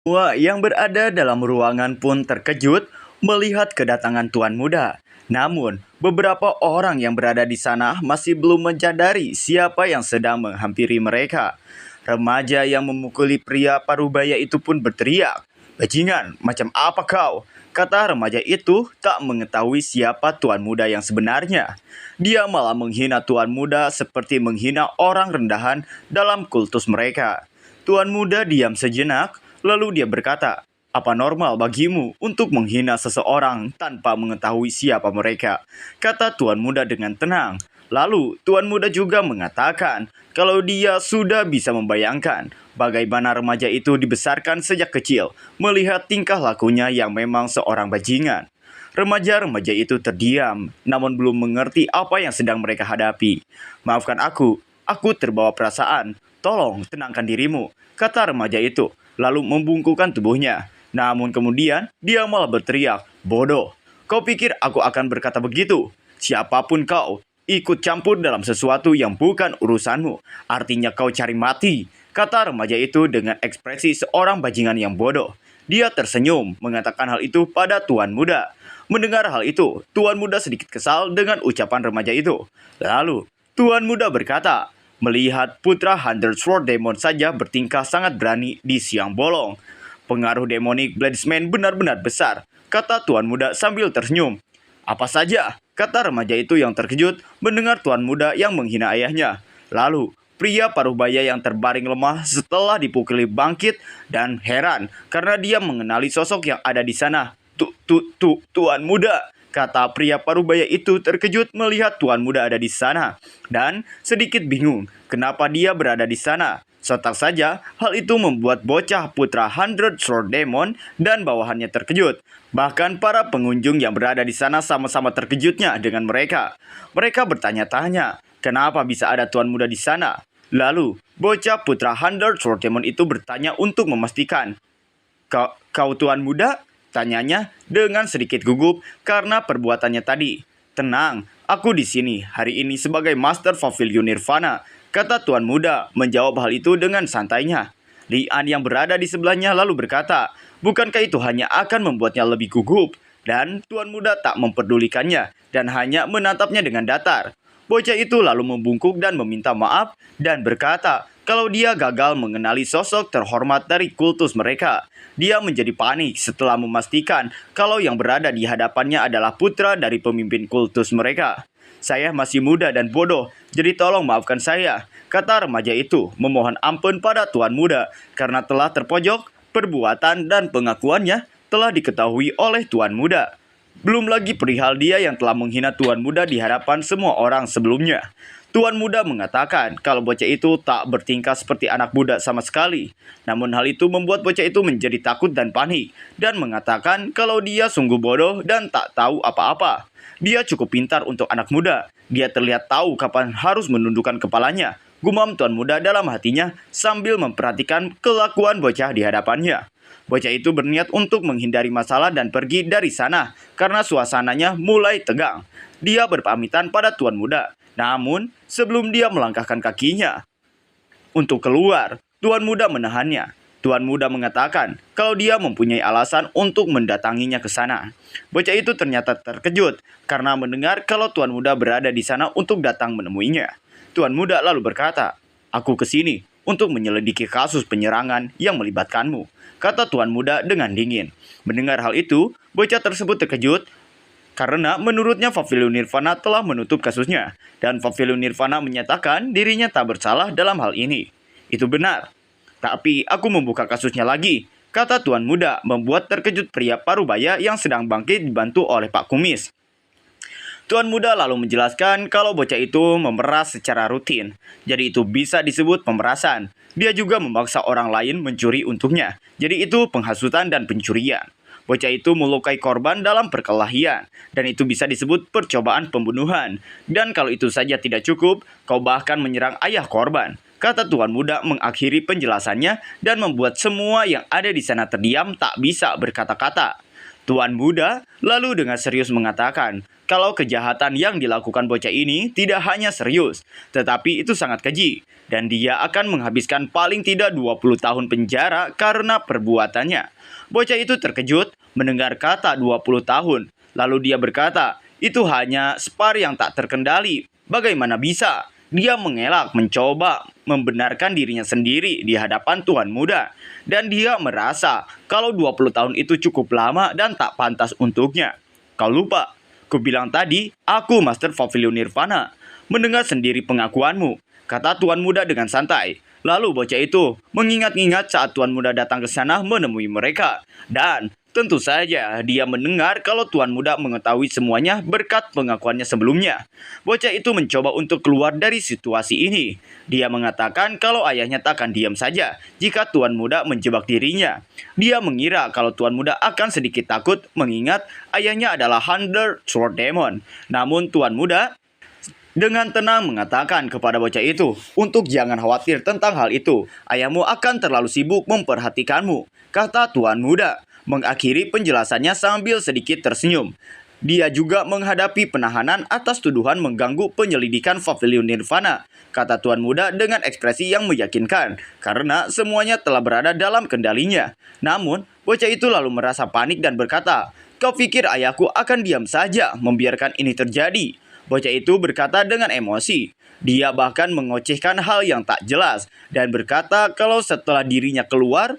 Semua yang berada dalam ruangan pun terkejut melihat kedatangan Tuan Muda. Namun, beberapa orang yang berada di sana masih belum menyadari siapa yang sedang menghampiri mereka. Remaja yang memukuli pria parubaya itu pun berteriak, "Bajingan, macam apa kau?" Kata remaja itu tak mengetahui siapa Tuan Muda yang sebenarnya. Dia malah menghina Tuan Muda seperti menghina orang rendahan dalam kultus mereka. Tuan Muda diam sejenak, lalu dia berkata, "Apa normal bagimu untuk menghina seseorang tanpa mengetahui siapa mereka?" Kata Tuan Muda dengan tenang. Lalu Tuan Muda juga mengatakan kalau dia sudah bisa membayangkan bagaimana remaja itu dibesarkan sejak kecil, melihat tingkah lakunya yang memang seorang bajingan. Remaja-remaja itu terdiam, namun belum mengerti apa yang sedang mereka hadapi. "Maafkan aku terbawa perasaan. Tolong tenangkan dirimu," kata remaja itu, lalu membungkukkan tubuhnya. Namun kemudian dia malah berteriak, "Bodoh, kau pikir aku akan berkata begitu? Siapapun kau, ikut campur dalam sesuatu yang bukan urusanmu, artinya kau cari mati," kata remaja itu dengan ekspresi seorang bajingan yang bodoh. Dia tersenyum mengatakan hal itu pada Tuan Muda. Mendengar hal itu, Tuan Muda sedikit kesal dengan ucapan remaja itu. Lalu, Tuan Muda berkata, "Melihat putra Hundred Sword Demon saja bertingkah sangat berani di siang bolong. Pengaruh demonik Bladesman benar-benar besar," kata Tuan Muda sambil tersenyum. "Apa saja?" kata remaja itu yang terkejut mendengar Tuan Muda yang menghina ayahnya. Lalu, pria parubaya yang terbaring lemah setelah dipukuli bangkit dan heran karena dia mengenali sosok yang ada di sana. Tuan Muda," kata pria parubaya itu terkejut melihat Tuan Muda ada di sana dan sedikit bingung kenapa dia berada di sana. Sontak saja, hal itu membuat bocah putra Hundred Sword Demon dan bawahannya terkejut. Bahkan para pengunjung yang berada di sana sama-sama terkejutnya dengan mereka. Mereka bertanya-tanya, kenapa bisa ada Tuan Muda di sana? Lalu, bocah putra Hundred Sword Demon itu bertanya untuk memastikan. Kau Tuan Muda?" tanyanya dengan sedikit gugup karena perbuatannya tadi. "Tenang, aku di sini hari ini sebagai Master Pavilion Nirvana," kata Tuan Muda menjawab hal itu dengan santainya. Lian yang berada di sebelahnya lalu berkata, bukankah itu hanya akan membuatnya lebih gugup? Dan Tuan Muda tak memperdulikannya dan hanya menatapnya dengan datar. Bocah itu lalu membungkuk dan meminta maaf dan berkata kalau dia gagal mengenali sosok terhormat dari kultus mereka. Dia menjadi panik setelah memastikan kalau yang berada di hadapannya adalah putra dari pemimpin kultus mereka. "Saya masih muda dan bodoh, jadi tolong maafkan saya," kata remaja itu memohon ampun pada Tuan Muda karena telah terpojok, perbuatan dan pengakuannya telah diketahui oleh Tuan Muda. Belum lagi perihal dia yang telah menghina Tuan Muda di hadapan semua orang sebelumnya. Tuan Muda mengatakan kalau bocah itu tak bertingkah seperti anak muda sama sekali. Namun hal itu membuat bocah itu menjadi takut dan panik dan mengatakan kalau dia sungguh bodoh dan tak tahu apa-apa. Dia cukup pintar untuk anak muda. Dia terlihat tahu kapan harus menundukkan kepalanya, gumam Tuan Muda dalam hatinya sambil memperhatikan kelakuan bocah di hadapannya. Bocah itu berniat untuk menghindari masalah dan pergi dari sana karena suasananya mulai tegang. Dia berpamitan pada Tuan Muda. Namun, sebelum dia melangkahkan kakinya untuk keluar, Tuan Muda menahannya. Tuan Muda mengatakan kalau dia mempunyai alasan untuk mendatanginya ke sana. Bocah itu ternyata terkejut karena mendengar kalau Tuan Muda berada di sana untuk datang menemuinya. Tuan Muda lalu berkata, "Aku ke sini untuk menyelidiki kasus penyerangan yang melibatkanmu," kata Tuan Muda dengan dingin. Mendengar hal itu, bocah tersebut terkejut karena menurutnya Pavilion Nirvana telah menutup kasusnya dan Pavilion Nirvana menyatakan dirinya tak bersalah dalam hal ini. "Itu benar. Tapi aku membuka kasusnya lagi," kata Tuan Muda membuat terkejut pria parubaya yang sedang bangkit dibantu oleh Pak Kumis. Tuan Muda lalu menjelaskan kalau bocah itu memeras secara rutin, jadi itu bisa disebut pemerasan. Dia juga memaksa orang lain mencuri untuknya, jadi itu penghasutan dan pencurian. Bocah itu melukai korban dalam perkelahian, dan itu bisa disebut percobaan pembunuhan. Dan kalau itu saja tidak cukup, kau bahkan menyerang ayah korban, kata Tuan Muda mengakhiri penjelasannya dan membuat semua yang ada di sana terdiam tak bisa berkata-kata. Tuan muda lalu dengan serius mengatakan kalau kejahatan yang dilakukan bocah ini tidak hanya serius, tetapi itu sangat keji, dan dia akan menghabiskan paling tidak 20 tahun penjara karena perbuatannya. Bocah itu terkejut mendengar kata 20 tahun, lalu dia berkata, itu hanya spar yang tak terkendali. Bagaimana bisa? Dia mengelak mencoba membenarkan dirinya sendiri di hadapan Tuan muda. Dan dia merasa kalau 20 tahun itu cukup lama dan tak pantas untuknya. Kau lupa, ku bilang tadi, aku Master Pavilion Nirvana. Mendengar sendiri pengakuanmu, kata Tuan muda dengan santai. Lalu bocah itu mengingat-ingat saat Tuan muda datang ke sana menemui mereka. Dan tentu saja dia mendengar kalau Tuan muda mengetahui semuanya berkat pengakuannya sebelumnya. Bocah itu mencoba untuk keluar dari situasi ini. Dia mengatakan kalau ayahnya takkan diam saja jika Tuan muda menjebak dirinya. Dia mengira kalau Tuan muda akan sedikit takut mengingat ayahnya adalah Hunter Sword Demon. Namun Tuan muda dengan tenang mengatakan kepada bocah itu untuk jangan khawatir tentang hal itu. Ayahmu akan terlalu sibuk memperhatikanmu, kata Tuan muda. Mengakhiri penjelasannya sambil sedikit tersenyum. Dia juga menghadapi penahanan atas tuduhan mengganggu penyelidikan Pavilion Nirvana, kata Tuan muda dengan ekspresi yang meyakinkan, karena semuanya telah berada dalam kendalinya. Namun, bocah itu lalu merasa panik dan berkata, kau pikir ayahku akan diam saja membiarkan ini terjadi? Bocah itu berkata dengan emosi. Dia bahkan mengocehkan hal yang tak jelas dan berkata kalau setelah dirinya keluar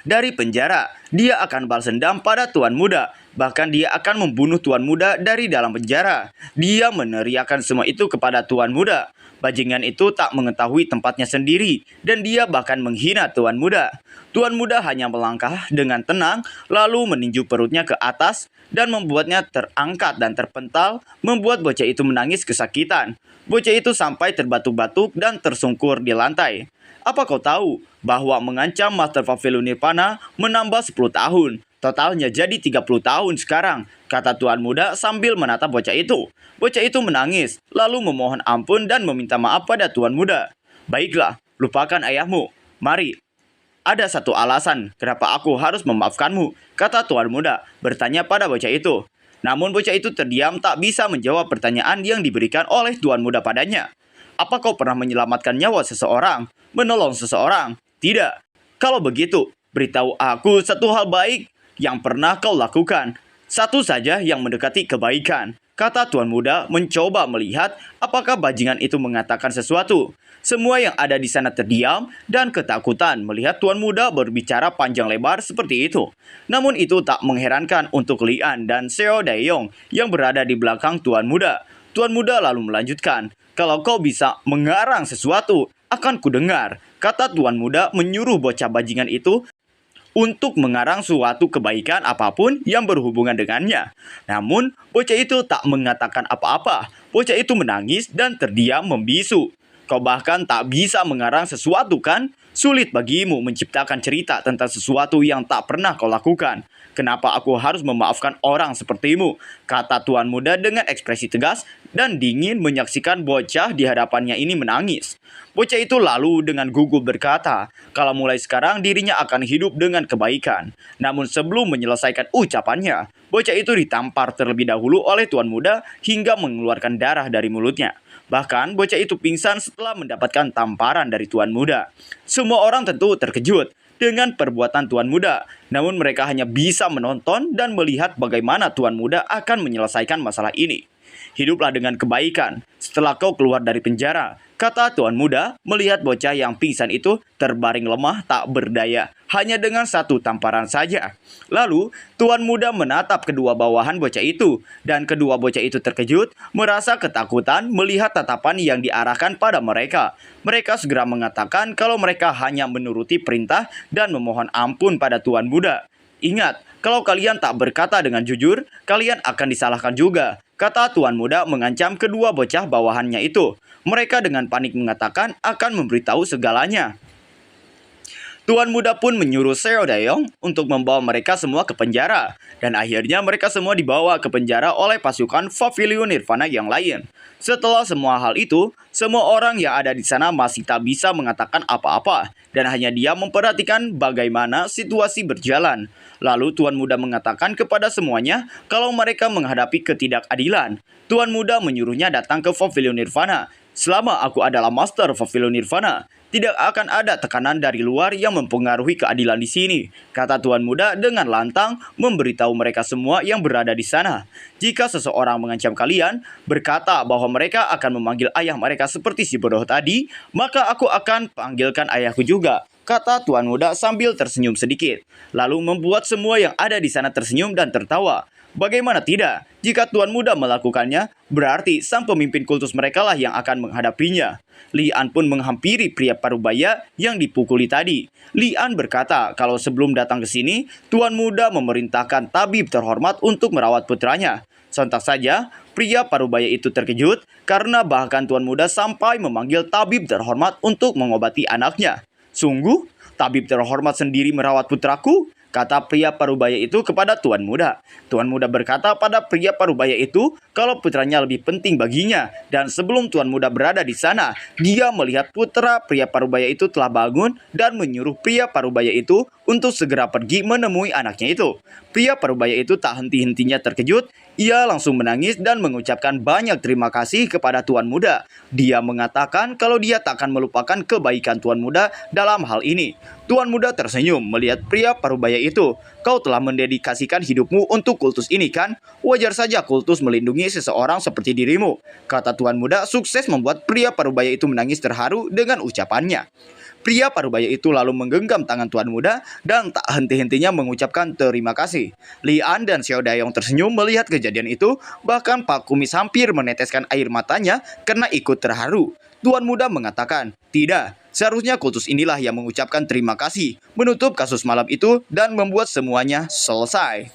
dari penjara, dia akan balas dendam pada Tuan muda. Bahkan dia akan membunuh Tuan muda dari dalam penjara. Dia meneriakkan semua itu kepada Tuan muda. Bajingan itu tak mengetahui tempatnya sendiri dan dia bahkan menghina Tuan muda. Tuan muda hanya melangkah dengan tenang lalu meninju perutnya ke atas dan membuatnya terangkat dan terpental, membuat bocah itu menangis kesakitan. Bocah itu sampai terbatuk-batuk dan tersungkur di lantai. Apa kau tahu bahwa mengancam Master Pavilion Nirvana menambah 10 tahun? Totalnya jadi 30 tahun sekarang, kata Tuan muda sambil menatap bocah itu. Bocah itu menangis, lalu memohon ampun dan meminta maaf pada Tuan muda. Baiklah, lupakan ayahmu. Mari, ada satu alasan kenapa aku harus memaafkanmu, kata Tuan muda, bertanya pada bocah itu. Namun bocah itu terdiam tak bisa menjawab pertanyaan yang diberikan oleh Tuan muda padanya. Apa kau pernah menyelamatkan nyawa seseorang? Menolong seseorang? Tidak. Kalau begitu, beritahu aku satu hal baik yang pernah kau lakukan. Satu saja yang mendekati kebaikan, kata Tuan muda mencoba melihat apakah bajingan itu mengatakan sesuatu. Semua yang ada di sana terdiam dan ketakutan melihat Tuan muda berbicara panjang lebar seperti itu. Namun itu tak mengherankan untuk Lian dan Seo Daeyong yang berada di belakang Tuan muda. Tuan muda lalu melanjutkan, kalau kau bisa mengarang sesuatu, akan kudengar, kata Tuan muda menyuruh bocah bajingan itu untuk mengarang suatu kebaikan apapun yang berhubungan dengannya. Namun, bocah itu tak mengatakan apa-apa. Bocah itu menangis dan terdiam membisu. Kau bahkan tak bisa mengarang sesuatu kan? Sulit bagimu menciptakan cerita tentang sesuatu yang tak pernah kau lakukan. Kenapa aku harus memaafkan orang sepertimu? Kata Tuan muda dengan ekspresi tegas dan dingin menyaksikan bocah di hadapannya ini menangis. Bocah itu lalu dengan gugup berkata, kalau mulai sekarang dirinya akan hidup dengan kebaikan. Namun sebelum menyelesaikan ucapannya, bocah itu ditampar terlebih dahulu oleh Tuan muda hingga mengeluarkan darah dari mulutnya. Bahkan bocah itu pingsan setelah mendapatkan tamparan dari Tuan muda. Semua orang tentu terkejut dengan perbuatan Tuan muda. Namun mereka hanya bisa menonton dan melihat bagaimana Tuan muda akan menyelesaikan masalah ini. Hiduplah dengan kebaikan setelah kau keluar dari penjara, kata Tuan muda melihat bocah yang pingsan itu terbaring lemah tak berdaya hanya dengan satu tamparan saja. Lalu Tuan muda menatap kedua bawahan bocah itu dan kedua bocah itu terkejut merasa ketakutan melihat tatapan yang diarahkan pada mereka. Mereka segera mengatakan kalau mereka hanya menuruti perintah dan memohon ampun pada Tuan muda. Ingat, kalau kalian tak berkata dengan jujur, kalian akan disalahkan juga, kata Tuan muda mengancam kedua bocah bawahannya itu. Mereka dengan panik mengatakan akan memberitahu segalanya. Tuan Muda pun menyuruh Seo Daeong untuk membawa mereka semua ke penjara. Dan akhirnya mereka semua dibawa ke penjara oleh pasukan Pavilion Nirvana yang lain. Setelah semua hal itu, semua orang yang ada di sana masih tak bisa mengatakan apa-apa. Dan hanya dia memperhatikan bagaimana situasi berjalan. Lalu Tuan Muda mengatakan kepada semuanya kalau mereka menghadapi ketidakadilan. Tuan Muda menyuruhnya datang ke Pavilion Nirvana. Selama aku adalah Master Pavilion Nirvana, tidak akan ada tekanan dari luar yang mempengaruhi keadilan di sini, kata Tuan Muda dengan lantang memberitahu mereka semua yang berada di sana. Jika seseorang mengancam kalian, berkata bahwa mereka akan memanggil ayah mereka seperti si bodoh tadi, maka aku akan panggilkan ayahku juga, kata Tuan Muda sambil tersenyum sedikit. Lalu membuat semua yang ada di sana tersenyum dan tertawa. Bagaimana tidak? Jika Tuan Muda melakukannya, berarti sang pemimpin kultus mereka lah yang akan menghadapinya. Li An pun menghampiri pria parubaya yang dipukuli tadi. Li An berkata kalau sebelum datang ke sini, Tuan Muda memerintahkan tabib terhormat untuk merawat putranya. Sontak saja, pria parubaya itu terkejut karena bahkan Tuan Muda sampai memanggil tabib terhormat untuk mengobati anaknya. Sungguh, tabib terhormat sendiri merawat putraku? Kata pria parubaya itu kepada Tuan Muda. Tuan Muda berkata pada pria parubaya itu kalau putranya lebih penting baginya. Dan sebelum Tuan Muda berada di sana, dia melihat putra pria parubaya itu telah bangun dan menyuruh pria parubaya itu untuk segera pergi menemui anaknya itu. Pria parubaya itu tak henti-hentinya terkejut. Ia langsung menangis dan mengucapkan banyak terima kasih kepada Tuan Muda. Dia mengatakan kalau dia tak akan melupakan kebaikan Tuan Muda dalam hal ini. Tuan Muda tersenyum melihat pria parubaya itu. Kau telah mendedikasikan hidupmu untuk kultus ini kan? Wajar saja kultus melindungi seseorang seperti dirimu. Kata Tuan Muda sukses membuat pria parubaya itu menangis terharu dengan ucapannya. Pria parubaya itu lalu menggenggam tangan Tuan Muda dan tak henti-hentinya mengucapkan terima kasih. Li An dan Xiao Dayong tersenyum melihat kejadian itu, bahkan Pak Kumis hampir meneteskan air matanya karena ikut terharu. Tuan Muda mengatakan, tidak, seharusnya kultus inilah yang mengucapkan terima kasih, menutup kasus malam itu dan membuat semuanya selesai.